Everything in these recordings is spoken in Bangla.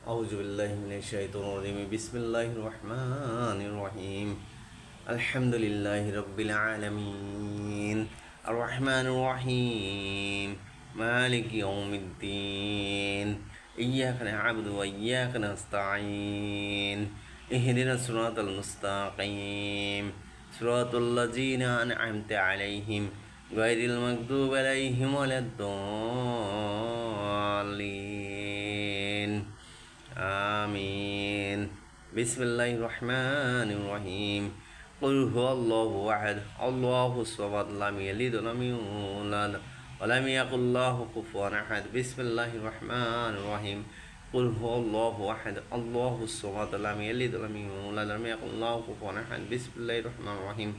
أعوذ بالله من الشيطان الرجيم بسم الله الرحمن الرحيم الحمد لله رب العالمين الرحمن الرحيم مالك يوم الدين إياك نعبد وإياك نستعين اهدنا الصراط المستقيم صراط الذين أنعمت عليهم غير المغضوب عليهم ولا الضالين آمين بسم الله الرحمن الرحيم قل هو الله أحد الله الصمد لم يلد ولم يولد ولم يكن له كفوا أحد بسم الله الرحمن الرحيم قل هو الله أحد الله الصمد لم يلد ولم يولد ولم يكن له كفوا أحد بسم الله الرحمن الرحيم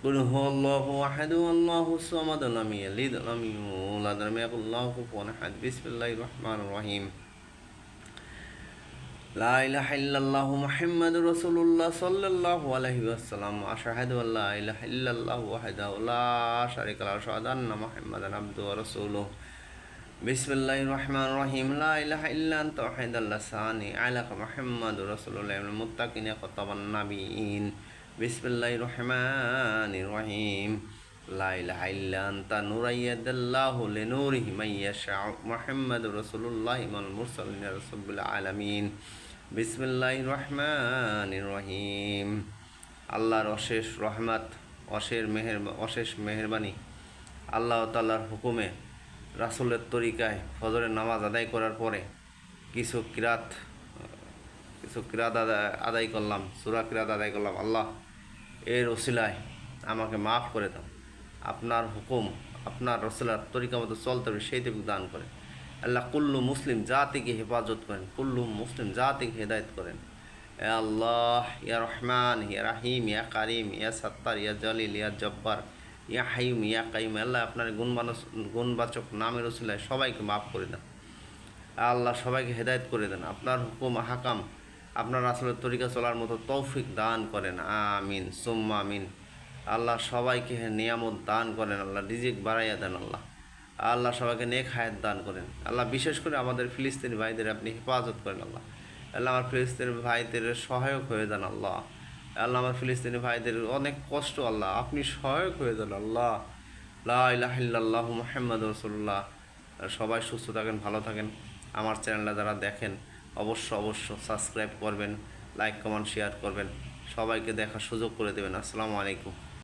قل هو الله أحد الله الصمد لم يلد ولم يولد ولم يكن له كفوا أحد بسم الله الرحمن الرحيم لا إله إلا الله محمد رسول الله صلى الله عليه وسلم أشهد أن لا إله إلا الله وحده لا شريك له أشهد أن محمدا عبده ورسوله بسم الله الرحمن الرحيم لا إله إلا أنت وحيد اللسان عليك محمد رسول الله المتقين خطب النبيين بسم الله الرحمن الرحيم لا إله إلا أنت نور يد الله لنوره من يشاء محمد رسول الله من المرسلين رسول العالمين বিসমিল্লাহির রহমানির রহিম। আল্লাহর অশেষ রহমত, অশেষ মেহেরবানি, আল্লাহ তাআলার হুকুমে রাসূলের তরিকায় ফজরের নামাজ আদায় করার পরে কিছু কিরাত আদায় করলাম, সূরা কিরাত আদায় করলাম। আল্লাহ এর ওসিলায় আমাকে মাফ করে দাও। আপনার হুকুম, আপনার রাসূলের তরিকা মতো চলতে হবে, সেই তৌফিক দান করেন আল্লাহ। কুল্লু মুসলিম জাতিকে হেফাজত করেন, কুল্লু মুসলিম জাতিকে হেদায়েত করেন। এ আল্লাহ, ইয়া রহমান, ইয়া রাহিম, ইয়া কারিম, ইয়া সাত্তার, ইয়া জলিল, ইয়া জব্বার, ইয়া হাইম, ইয়া কাইম। আল্লাহ আপনার গুণবাচক নামের ওসিলায় সবাইকে মাফ করে দেন আল্লাহ, সবাইকে হেদায়েত করে দেন। আপনার হুকুম হাকাম, আপনার রাসূলের তরিকা চলার মতো তৌফিক দান করেন। আমিন সুম্মা আমিন। আল্লাহ সবাইকে নিয়ামত দান করেন, আল্লাহ রিজিক বাড়াইয়া দেন। আল্লাহ সবাইকে নেক হায়াত দান করেন। আল্লাহ বিশেষ করে আমাদের ফিলিস্তিনি ভাইদের আপনি হেফাজত করেন। আল্লাহ আমার ফিলিস্তিনি ভাইদের সহায়ক হয়ে যান। আল্লাহ আমার ফিলিস্তিনি ভাইদের অনেক কষ্ট, আল্লাহ আপনি সহায়ক হয়ে যান। আল্লাহ লা ইলাহা ইল্লাল্লাহু মুহাম্মাদুর রাসূলুল্লাহ। সবাই সুস্থ থাকেন, ভালো থাকেন। আমার চ্যানেলটা যারা দেখেন অবশ্য সাবস্ক্রাইব করবেন, লাইক কমেন্ট শেয়ার করবেন, সবাইকে দেখার সুযোগ করে দেবেন। আসসালামু আলাইকুম।